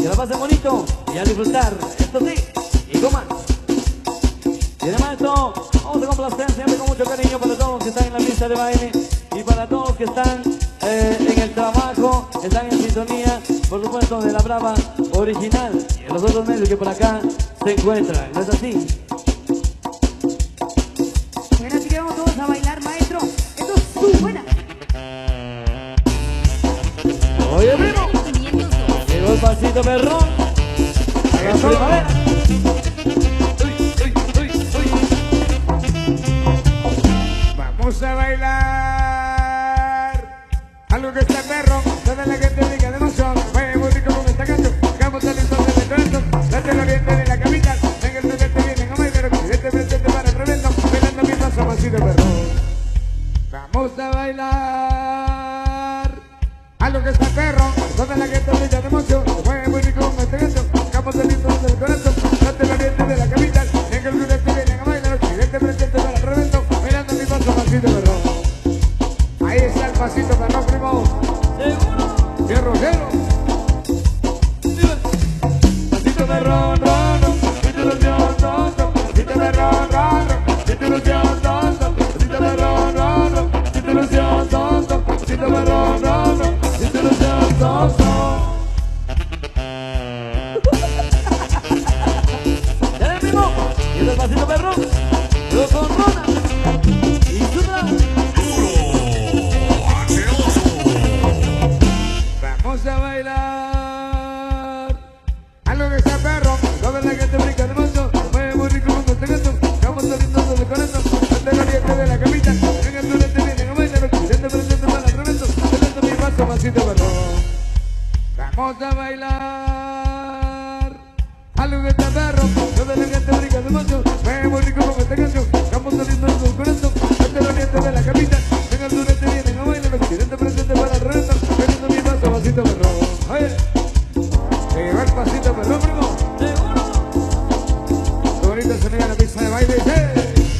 que la pasen bonito y a disfrutar, esto sí, y con más. Y además esto, vamos a complacer siempre con mucho cariño para todos los que están en la pista de baile y para todos los que están en el trabajo, están en sintonía, por supuesto, de la Brava original y de los otros medios que por acá se encuentran, ¿no es así? Bueno, así que vamos todos a bailar, maestro. Esto es muy buena. Oye, primo, llegó el pasito perrón a la primavera. Vamos a bailar algo que está perro, toda la gente diga de emoción. Mueve muy rico con esta canción, hagamos talentos de retraso. Desde el oriente de la capital, en el sureste vienen a bailar, occidente presente para el revento, bailando mi paso pasito perro. Vamos a bailar algo que está perro, toda la gente diga de emoción. Mueve muy rico con esta canción, hagamos talentos del corazón. Desde el oriente de la capital, en el sureste vienen a bailar, occidente presente para el revento, bailando mi paso pasito perro. Ahí está el pasito perro, primo. Seguro. Fierro, fierro. Pasito perro, rono. Pasito ilusión, rono. Pasito perro, rono. Pasito ilusión, rono. Pasito perro, rono. Pasito ilusión, rono. Pasito perro, rono. Pasito ilusión, rono. Dale, primo, y el pasito perrón, lo con Rona y Sudra. Vamos a bailar algo que está perro, toda la gente brinca de emoción, mueve muy rico con este canto, estamos saliendo del corazón, desde el oriente de la capital, en el sureste vienen a bailar, occidente presente para el revento, bailando mi paso pasito perro. Vamos a bailar algo que está perro, toda la gente brinca de emoción, mueve muy rico con este canto, estamos saliendo del corazón, desde el oriente de la capital, en el sureste vienen a bailar, occidente presente para el revento, bailando mi paso pasito perro. Oye, se lleva el pasito perro, primo. Qué bonito se niega la pista de baile.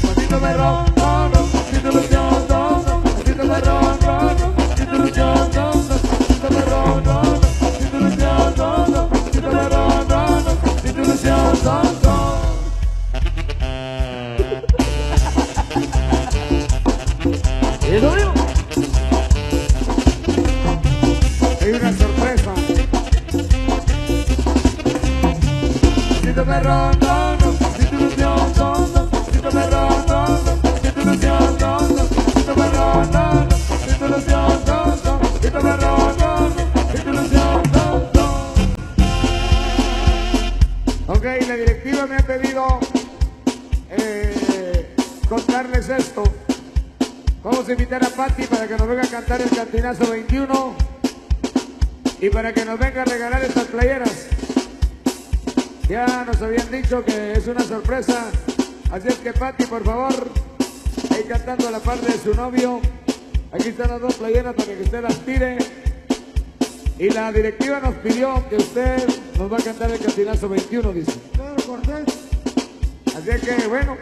Pasito perro, rono, pasito ilusión, rono, pasito perro, rono, pasito ilusión, rono, pasito perro, rono, pasito ilusión, rono, pasito perro, rono, pasito ilusión, rono. Y eso mismo. Hay una sorpresa. Pasito perro, rono, pasito ilusión, rono, pasito perro, rono, pasito ilusión, rono, pasito perro, rono, pasito ilusión, rono, pasito perro, rono, pasito ilusión, rono. Ok, la directiva me ha pedido contarles esto. Vamos a invitar a Patti para que nos venga a cantar el Cantinazo 21 y para que nos venga a regalar estas playeras. Ya nos habían dicho que es una sorpresa, así es que Patti, por favor, ahí cantando a la par de su novio. Aquí están las dos playeras para que usted las tire. Y la directiva nos pidió que usted nos va a cantar el Cantinazo 21, dice. Claro, Cortés. Así es que, bueno,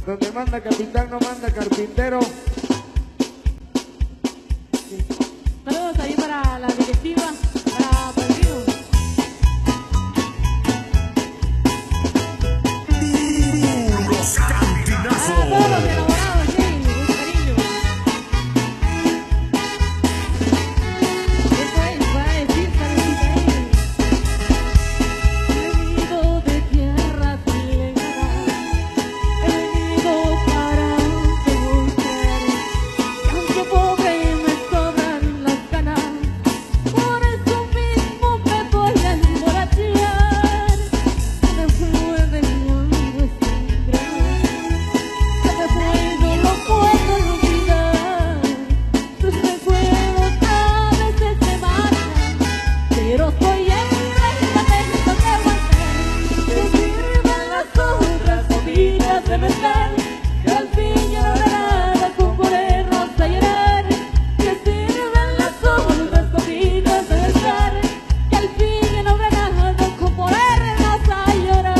donde manda capitán no manda carpintero. Saludos ahí para la directiva, para Padrino. Los cantinazos. Para todos los enamorados, sí, mucho cariño. Eso es, para decir, he venido de tierras lejanas, he venido para demostrar que aunque pobre me sobran las ganas, por eso mismo me voy a emborrachar. Se me fue del mundo ese gran, se me fue y no lo puedo olvidar. Sus recuerdos a veces se marchan, pero soy el lamento de aguantar. Que sirvan las otras copitas de mezcal, que al fin ya no habrá nada con ponernos a llorar. Que sirvan las otras copitas de mezcal, que al fin ya no habrá nada con ponernos a llorar.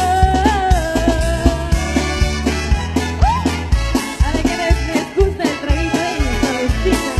Para que les guste el traguito de salecita.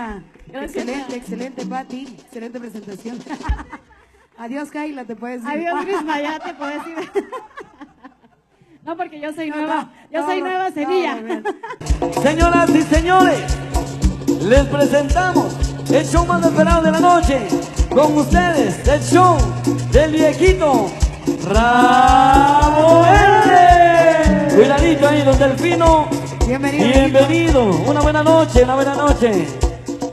Kaila. Gracias. Excelente, excelente, Pati. Excelente presentación. Adiós, Kaila, te puedes ir. Adiós, Grisma, ya te puedes ir. No, porque yo soy nueva. Yo soy nueva Sevilla. Señoras y señores, les presentamos el show más esperado de la noche. Con ustedes, el show del viejito Rabo Verde. Cuidadito ahí, don Delfino. Bienvenido. Bienvenido. Una buena noche, una buena noche.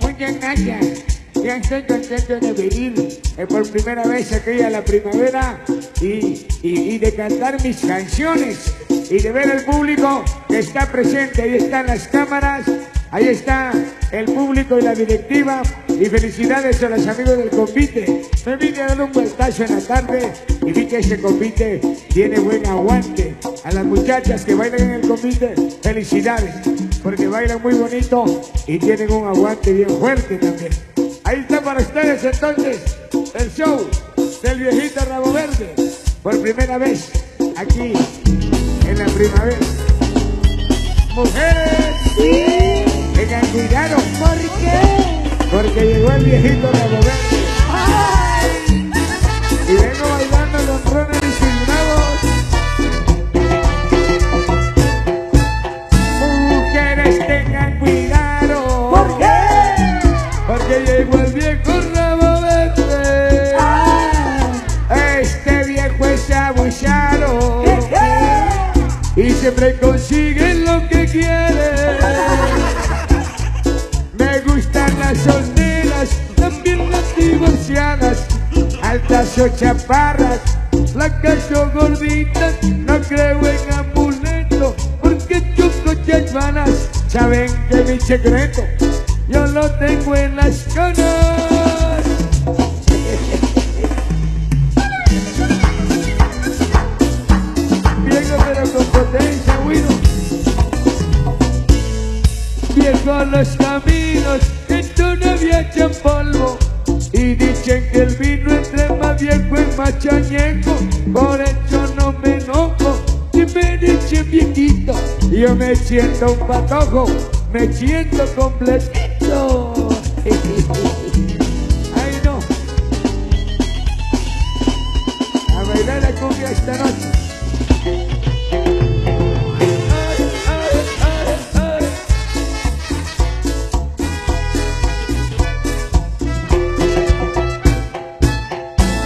Muchas gracias. Ya estoy contento de venir por primera vez aquí a la primavera y de cantar mis canciones y de ver al público que está presente. Ahí están las cámaras, ahí está el público y la directiva. Y felicidades a los amigos del convite. Me vine a dar un vueltazo en la tarde y vi que ese convite tiene buen aguante. A las muchachas que bailan en el convite, felicidades, porque bailan muy bonito y tienen un aguante bien fuerte también. Ahí está para ustedes entonces el show del viejito Rabo Verde, por primera vez aquí en la primavera. Mujeres, Sí. tengan cuidado, ¿Por qué? porque llegó el viejito Rabo Verde. Ay. Y vengo bailando con Ronald y sus bravos. Mujeres, tengan cuidado. ¿Por qué? Porque llegó el viejo Rabo Verde. Este viejo es abusado y siempre consigue lo que quiere. Me gustan las solteras, también las divorciadas, altas o chaparras, flacas o gorditas. No creo en amuleto, porque chocochas vanas saben que mi secreto yo lo tengo en las canas. Viejo pero con potencia, Guido. Viejo los caminos que todavía echan polvo y dicen que el vino entre más viejo es más chañeco. Por eso no me enojo si me dicen viejito. Yo me siento un patojo, me siento completito. Ay no. A bailar la cumbia esta noche. Ay, ay, ay, ay.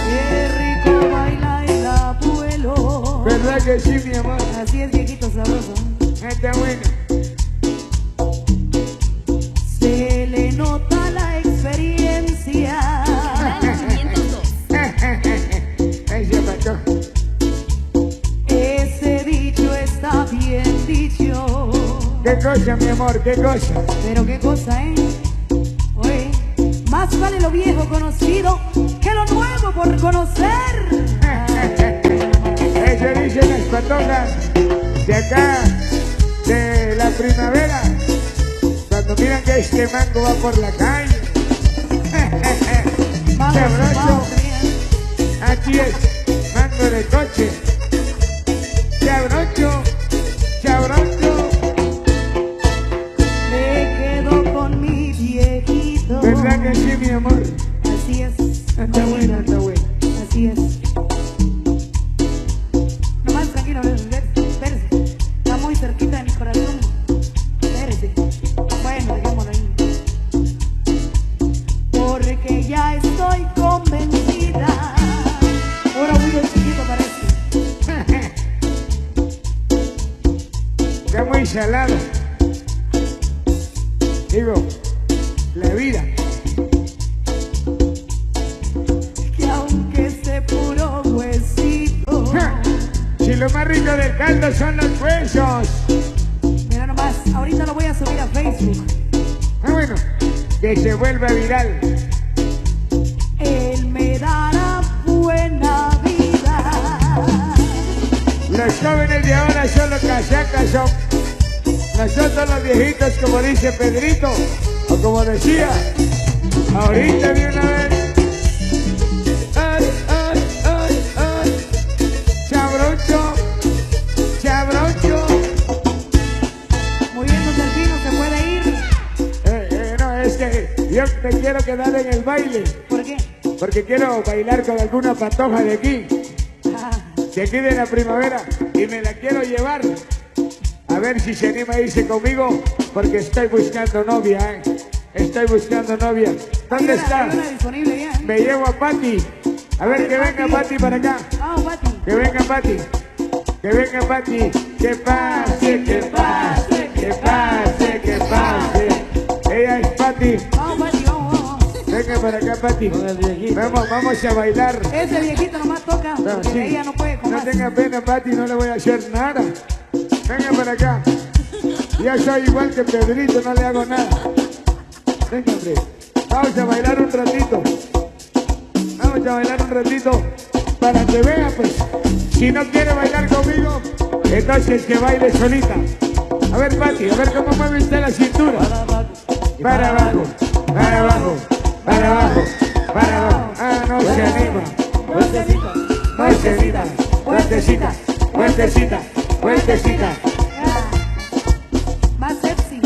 Qué rico baila el abuelo. ¿Verdad que sí, mi amor? Así es, viejito sabroso. Está bueno. Se le nota la experiencia. Ahí se mató. Ese dicho está bien dicho. ¿Qué cosa, mi amor? ¿Qué cosa? Pero qué cosa, ¿eh? Oye, más vale lo viejo conocido que lo nuevo por conocer. Eso dicen las patojas de acá, de la primavera, cuando miran que este mango va por la calle. Vamos, Sabroso. vamos, Aquí es, mango de coche. Sabroso, sabroso. me quedo con mi viejito. ¿Verdad que sí, mi amor? Así es. Está bueno, está bueno. Así es. Nomás tranquilo, espérese. Está muy cerquita de mi corazón. Espérese. Bueno, dejémoslo ahí. Porque ya estoy convencida. Ahora muy chiquito parece. Está muy salado. Digo, la vida. Que aunque esté puro huesito. Ja. Si lo más rico del caldo son los huesos. Mira nomás, ahorita lo voy a subir a Facebook. Ah, bueno, que se vuelva viral. Él me dará buena vida. Los jóvenes de ahora son los casacas, son. Nosotros los viejitos, como dice Pedrito, o como decía, ahorita de una vez. Ay, ay, ay, ay. Sabroso, sabroso. Moviéndose el vino se puede ir. No, es que quedar en el baile. ¿Por qué? Porque quiero bailar con alguna patoja de aquí. Ah, De aquí de la primavera. Y me la quiero llevar. A ver si se anima a irse conmigo. Porque estoy buscando novia, Estoy buscando novia. ¿Dónde está? Hay una disponible ya, ¿eh? Me llevo a Pati. A ver, que venga Pati para acá. Vamos, Pati. Que venga Pati. Que venga Pati. Que pase, que pase, que pase, que pase. Ella es Pati. Vamos, Pati, vamos. Venga para acá, Pati. Con el viejito. Vamos a bailar. Ese viejito nomás toca, porque Sí. ella no puede con No más. tenga pena, Pati, no le voy a hacer nada. Venga para acá. Ya soy igual que Pedrito, no le hago nada. Venga, hombre. Vamos a bailar un ratito. Vamos a bailar un ratito para que vea, pues. Si no quiere bailar conmigo, entonces que baile solita. A ver, Pati, a ver cómo mueve usted la cintura. Para abajo, para abajo, para abajo, para abajo. Ah, no se anima. Vueltecita. Vueltecita, vueltecita, vueltecita, vueltecita. Más sexy.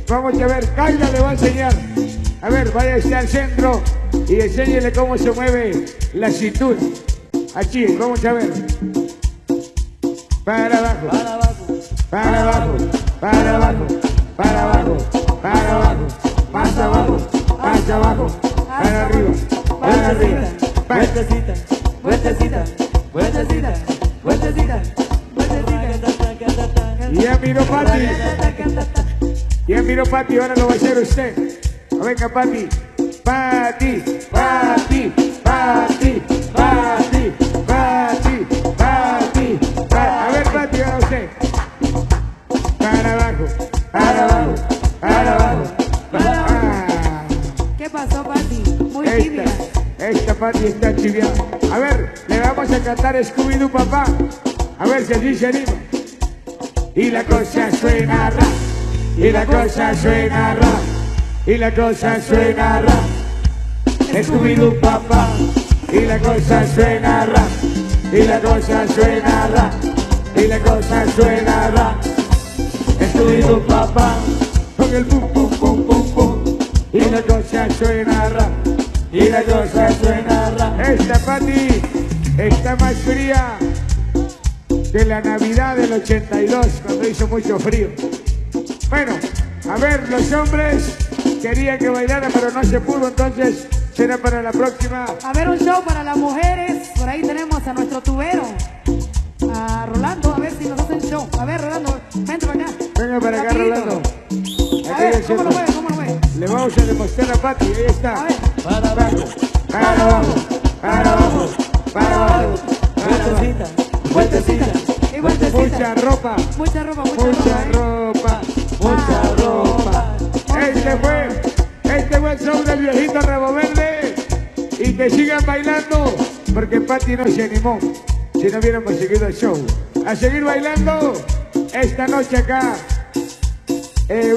Vamos a ver, Kaila le va a enseñar. A ver, váyase al centro y enséñele cómo se mueve la cintura. Aquí, vamos a ver. Para abajo, Para abajo. para abajo, para abajo, para abajo, para abajo, más abajo, más abajo, para arriba, para arriba. Vueltecita. Vueltecita. Vueltecita. Vueltecita. Vueltecita. Y ya miró Pati. Ya miró Pati, ahora lo va a hacer usted. Venga, Pati. Pati, Pati, Pati, Pati, Pati, Pati. A ver, Pati, ahora usted. Para abajo, para abajo, para abajo. Ah, ¿Qué pasó, Pati? Muy tibia. esta Pati está chiviada. A ver, le vamos a cantar Scooby-Doo, papá. A ver si así se anima. Y la cosa suena ra, y la cosa suena ra, y la cosa suena ra. Scooby-Doo, papá. Y la cosa suena ra, y la cosa suena ra, y la cosa suena ra. Scooby-Doo, papá. Con el pum pum pum pum pum. Y la cosa suena ra, y la cosa suena ra. Esta Pati está más fría que la Navidad del 82, cuando hizo mucho frío. Bueno, a ver, los hombres querían que bailara, pero no se pudo, entonces será para la próxima. A ver, un show para las mujeres. Por ahí tenemos a nuestro tubero, a Rolando, a ver si nos hacen show. A ver, Rolando, vente para acá. Venga para acá, Rapidito. Rolando. A Aquí ver, el ¿cómo lo centro. mueve? ¿Cómo lo mueve? Le vamos a demostrar a Pati, ahí está. A ver. Para abajo. Para abajo, para abajo, para abajo, para abajo. Vueltecita. Vueltecita. Y vueltecita. Mucha ropa, Mucha ropa, mucha ropa. ropa, mucha ropa. Este fue el show del viejito Rabo Verde. Y que sigan bailando, porque Pati no se animó. Si no hubiéramos seguido el show. A seguir bailando esta noche acá.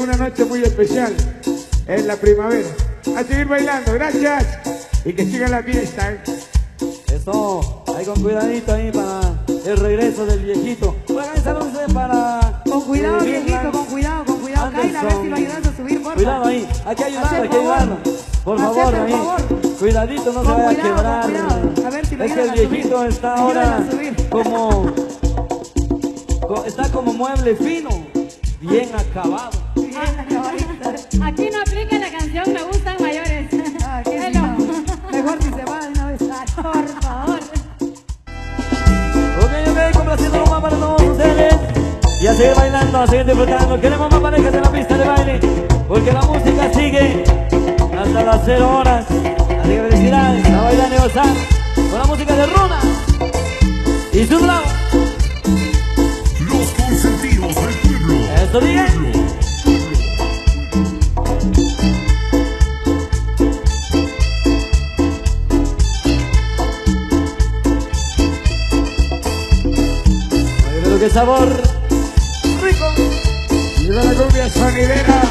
Una noche muy especial en la primavera. A seguir bailando, gracias. Y que siga la fiesta, Eso, ahí con cuidadito ahí para el regreso del viejito. Oigan, saludos para... Con cuidado, viejito, Birland, con cuidado, con cuidado. Kaila, a ver si lo ayudas a subir, porfa. Cuidado ahí, hay que ayudarlo, Hacer hay que ayudarlo. Por favor, Hacete el ahí. favor. Cuidadito, no se Con vaya a cuidado, quebrar. con cuidado. A ver si lo es que el ayudan a subir. viejito está Ayúdalo ahora a subir. como... Está como mueble fino, bien acabado. Bien, acabadita. Aquí no aplica la canción Me Gustan Mayores. Ah, qué Hello. lindo. Mejor si se va de una vez. Por favor. Ok, complaciendo más para todos ustedes. Y a seguir bailando, a seguir disfrutando. Queremos más parejas en la pista de baile, porque la música sigue hasta las 0 horas. Así que felicidades a bailar y gozar con la música de Runa y su bravo. Los consentidos del pueblo. Eso digan. Ay, qué sabor rico. Llegó la cumbia sonidera.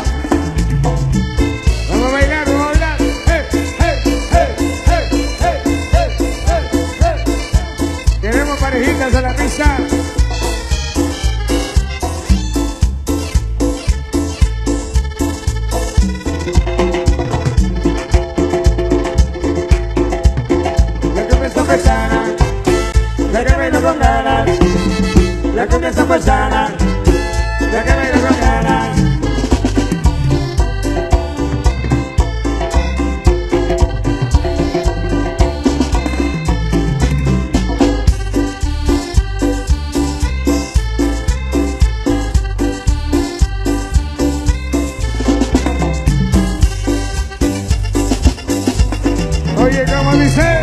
Vamos a bailar, vamos a bailar. ¡Hey, hey, hey, hey, hey, hey, hey, hey! Queremos parejitas a la pista. comienza pues sana, la que baila con ganas. Oye, ¿cómo dice?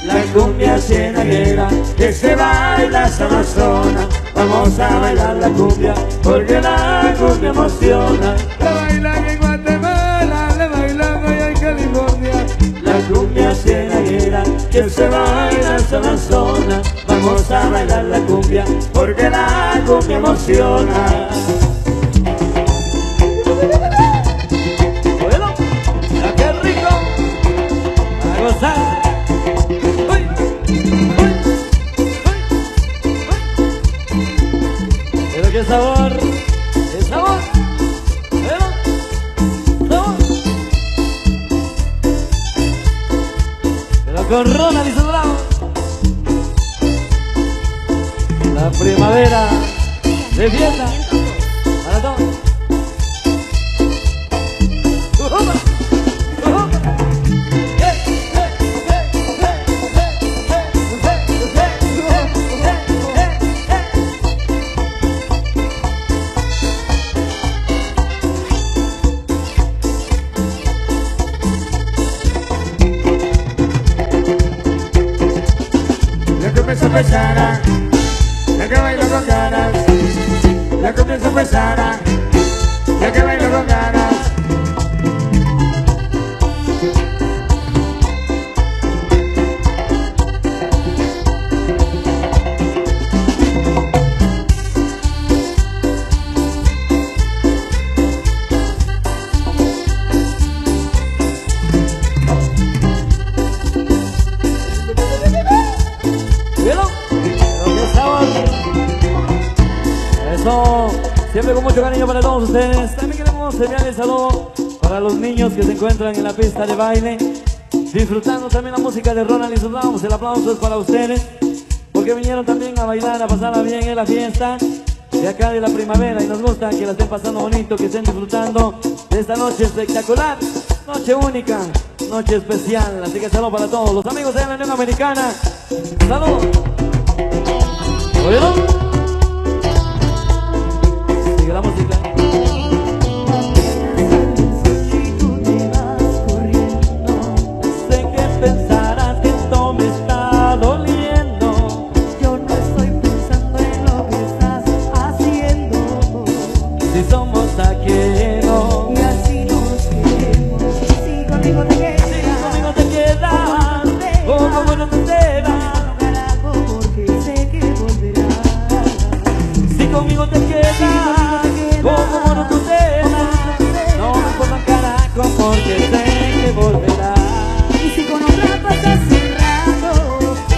La cumbia cienaguera que se baila hasta la zona. Vamos a bailar la cumbia porque la cumbia emociona. La bailan en Guatemala, la bailan allá en California. La cumbia cienaguera que se baila hasta la zona. Vamos a bailar la cumbia porque la cumbia emociona. Bueno, qué rico, a gozar. Pero qué sabor, qué sabor, sabor. Pero con Ronald y sus bravos. La primavera de fiesta para todos. Pesada, la que baila con ganas, la comienza pesada, la que baila con ganas. Siempre con mucho cariño para todos ustedes. También queremos enviar el saludo para los niños que se encuentran en la pista de baile, disfrutando también la música de Ronald y sus bravos. El aplauso es para ustedes, porque vinieron también a bailar, a pasarla bien en la fiesta de acá de la primavera. Y nos gusta que la estén pasando bonito, que estén disfrutando de esta noche espectacular, noche única, noche especial. Así que saludos para todos los amigos de la Unión Americana. Saludos. ¿Oyeron? Sigue la música. Sé que pensarás que esto me está doliendo. Yo no estoy pensando en lo que estás haciendo. Si somos ajenos Y así nos queremos. Si conmigo te quedas, si conmigo te quedas, o como no te quedas. carajo, porque sé que volverás. Si conmigo te quedas, como no tú no me importa un carajo porque sé que volverás. Y si con otra pasas un rato,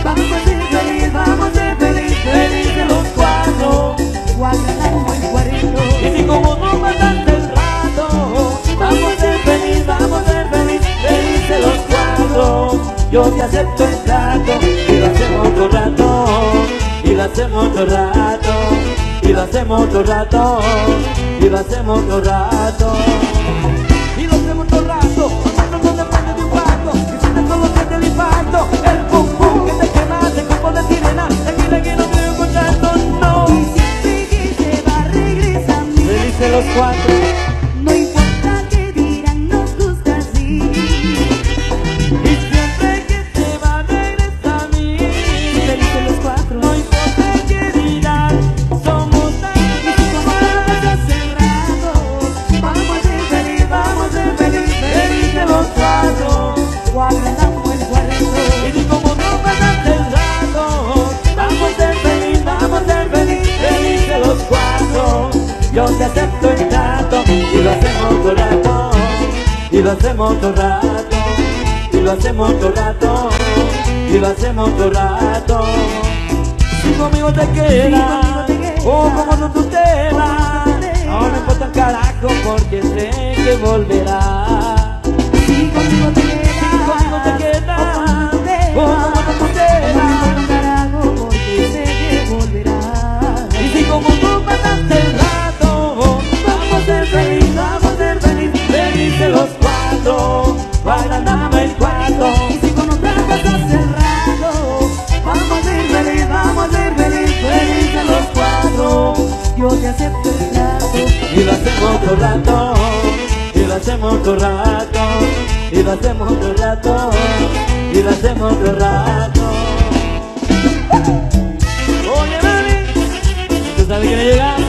vamos a ser feliz, vamos a ser feliz, Felices los cuatro. guardando el cuarito. Y si como no pasaste el rato, vamos a ser feliz, vamos a ser feliz, felices los cuatro. Yo te acepto el trato y lo hacemos otro rato, y lo hacemos otro rato, y lo hacemos otro rato, y lo hacemos otro rato, y lo hacemos otro rato. Nosotros no depende de un pacto, que sientes con los que te impacto, el pum pum que te quemas, el cuerpo de sirena, tranquila que no me contacto, no. Y siempre que se va regresa a mí. Felices los cuatro. No importa que dirán, nos gusta así. Y siempre que se va regresa a mí. Felices los cuatro. No importa que dirán, somos tan Vamos a ser feliz, vamos a ser feliz, felices los cuatro. guardando el cuarito. Y si como no pasaste el rato, vamos a ser feliz, vamos a ser feliz, felices los cuatro. Yo te acepto el trato y lo hacemos otro rato, y lo hacemos otro rato, y lo hacemos otro rato, y lo hacemos otro rato. Si conmigo te quedas, o como tu tutela, no me importa un carajo porque sé que volverás. Si conmigo te quedas, o como tu tutela, no me importa un carajo porque sé que volverás. y si como tú pasaste el rato, vamos a ser felices los cuatro, bailando el cuarto. Y si con otra pasaste el rato, vamos a ser felices los cuatro. Yo te acepto el trato. Y lo hacemos otro rato, y lo hacemos otro rato, y lo hacemos otro rato, y lo hacemos otro rato. Oye, mami, tú sabes que le llegamos.